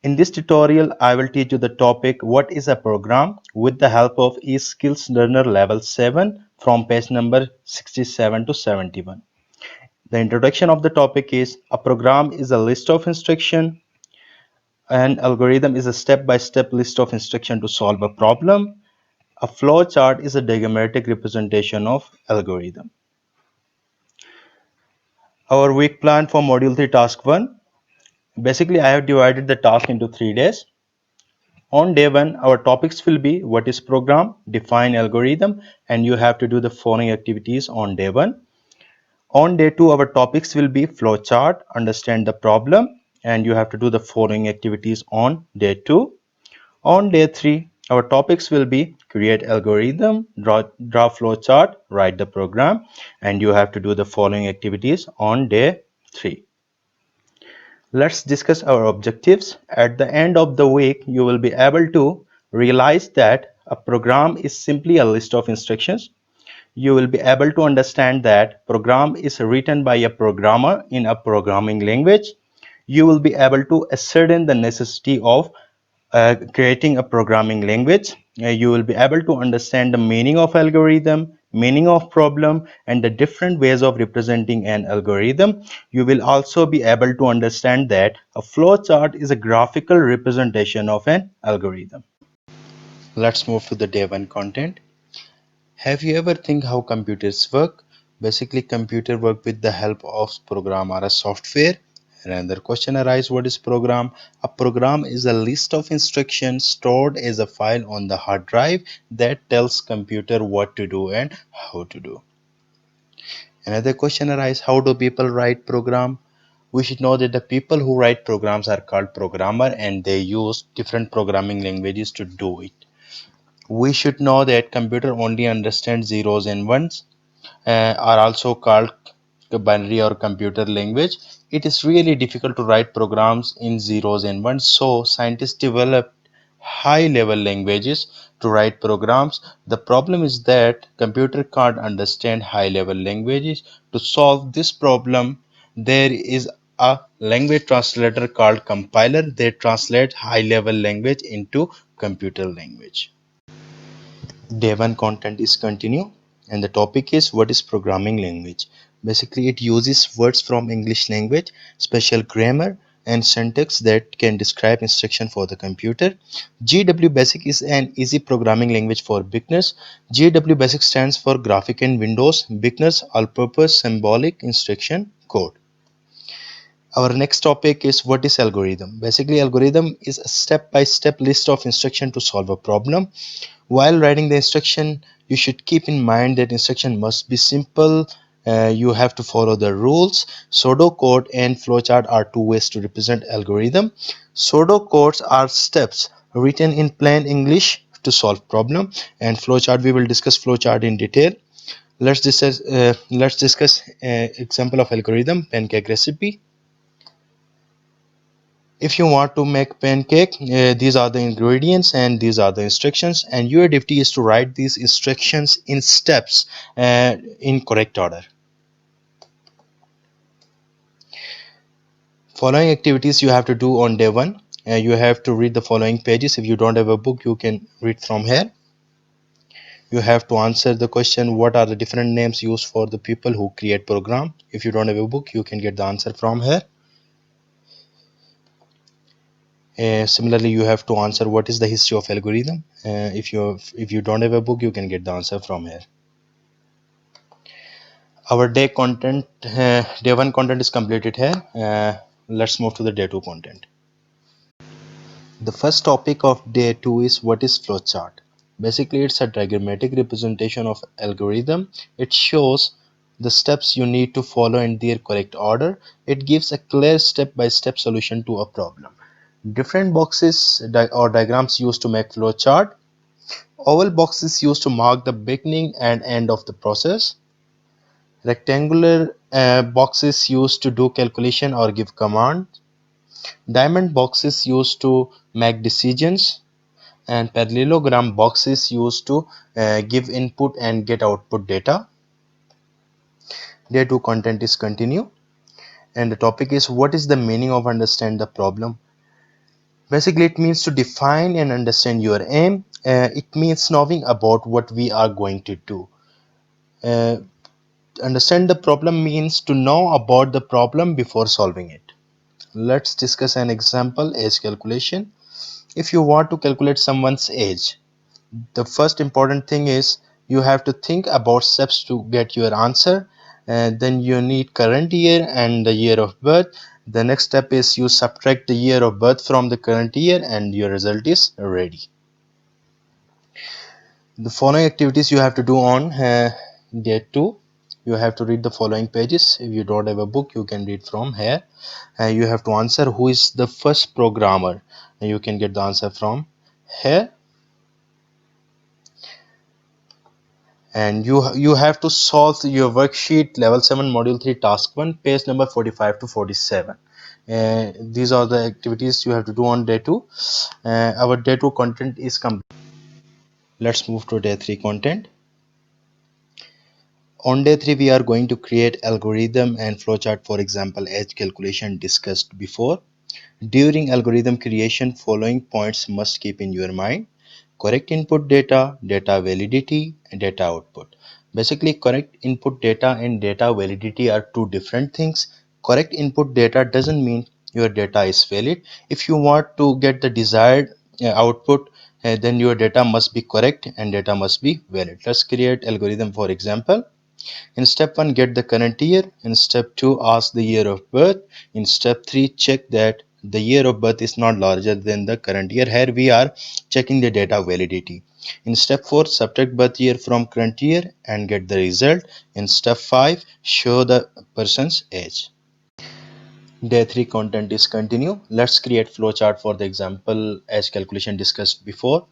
In this tutorial, I will teach you the topic what is a program with the help of eSkills Learner Level 7 from page number 67 to 71. The introduction of the topic is a program is a list of instruction. An algorithm is a step-by-step list of instruction to solve a problem. A flow chart is a diagrammatic representation of algorithm. Our week plan for module 3 task 1. Basically, I have divided the task into 3 days. On day 1, our topics will be what is program, define algorithm, and you have to do the following activities on day 1. On day 2, our topics will be flowchart, understand the problem, and you have to do the following activities on day 2. On day 3, our topics will be create algorithm, draw flowchart, write the program, and you have to do the following activities on day 3. Let's discuss our objectives. At the end of the week, you will be able to realize that a program is simply a list of instructions. You will be able to understand that program is written by a programmer in a programming language. You will be able to ascertain the necessity of creating a programming language. You will be able to understand the meaning of algorithm, meaning of problem, and the different ways of representing an algorithm. You will also be able to understand that a flowchart is a graphical representation of an algorithm. Let's move to the day 1 content. Have you ever think how computers work? Basically, computer work with the help of program or a software. Another question arises, what is program? A program is a list of instructions stored as a file on the hard drive that tells computer what to do and how to do. Another question arises, how do people write program? We should know that the people who write programs are called programmer and they use different programming languages to do it. We should know that computer only understands zeros and ones, are also called binary or computer language. It is really difficult to write programs in zeros and ones, so scientists developed high level languages to write programs. The problem is that computer can't understand high level languages. To solve this problem, there is a language translator called compiler. They translate high level language into computer language. Day 1 content is continue, and the topic is what is programming language. Basically, it uses words from English language, special grammar and syntax that can describe instruction for the computer. GW Basic is an easy programming language for beginners. GW Basic stands for Graphic and Windows Beginners All-Purpose Symbolic Instruction Code. Our next topic is what is algorithm. Basically, algorithm is a step-by-step list of instruction to solve a problem. While writing the instruction, you should keep in mind that instruction must be simple. You have to follow the rules. Pseudocode and flowchart are two ways to represent algorithm. Pseudocodes are steps written in plain English to solve problem, and flowchart, we will discuss flowchart in detail. Let's discuss example of algorithm, pancake recipe. If you want to make pancake, these are the ingredients and these are the instructions, and your duty is to write these instructions in steps in correct order. Following activities you have to do on day 1. You have to read the following pages. If you don't have a book, you can read from here. You have to answer the question, what are the different names used for the people who create program. If you don't have a book, you can get the answer from here. Similarly, you have to answer what is the history of algorithm. If you don't have a book, you can get the answer from here. Our day 1 content is completed here. Let's move to the day 2 content. The first topic of day 2 is what is flowchart. Basically, it's a diagrammatic representation of algorithm. It shows the steps you need to follow in their correct order. It gives a clear step-by-step solution to a problem. Different boxes or diagrams used to make flowchart. Oval boxes used to mark the beginning and end of the process. Rectangular boxes used to do calculation or give command. Diamond boxes used to make decisions, and parallelogram boxes used to give input and get output data. Day 2 content is continue, and the topic is what is the meaning of understand the problem. Basically, it means to define and understand your aim. It means knowing about what we are going to do. Uh, Understand the problem means to know about the problem before solving it. Let's discuss an example: age calculation. If you want to calculate someone's age, the first important thing is you have to think about steps to get your answer. Then you need current year and the year of birth. The next step is you subtract the year of birth from the current year and your result is ready. The following activities you have to do on day 2. You have to read the following pages. If you don't have a book, you can read from here. You have to answer who is the first programmer. You can get the answer from here. And you have to solve your worksheet level 7 module 3 task 1 page number 45 to 47. These are the activities you have to do on day 2. Our day 2 content is complete. Let's move to day 3 content. On day 3 we are going to create algorithm and flowchart. For example, age calculation discussed before. During algorithm creation, following points must keep in your mind: correct input data, data validity, and data output. Basically, correct input data and data validity are two different things. Correct input data doesn't mean your data is valid. If you want to get the desired output, then your data must be correct and data must be valid. Let's create algorithm. For example, in step 1, get the current year. In step 2, ask the year of birth. In step 3, check that the year of birth is not larger than the current year. Here we are checking the data validity. In step 4, subtract birth year from current year and get the result. In step 5, show the person's age. Day 3 content is continue. Let's create flowchart for the example age calculation discussed before.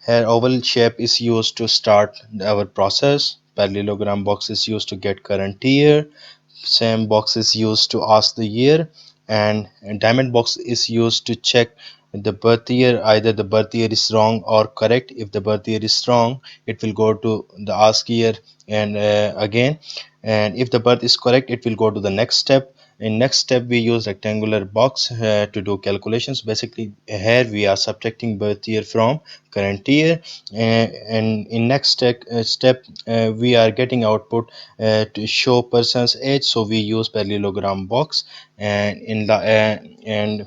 Here oval shape is used to start our process. Parallelogram box is used to get current year. Same box is used to ask the year, and diamond box is used to check the birth year. Either the birth year is wrong or correct. If the birth year is wrong, it will go to the ask year and again, and if the birth is correct, it will go to the next step. In next step we use rectangular box to do calculations. Basically, here we are subtracting birth year from current year, and in next step we are getting output to show person's age, so we use parallelogram box, and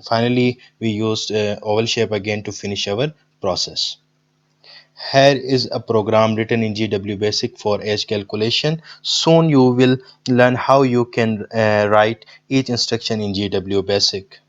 finally we used oval shape again to finish our process. Here is a program written in GW Basic for age calculation. Soon you will learn how you can write each instruction in GW Basic.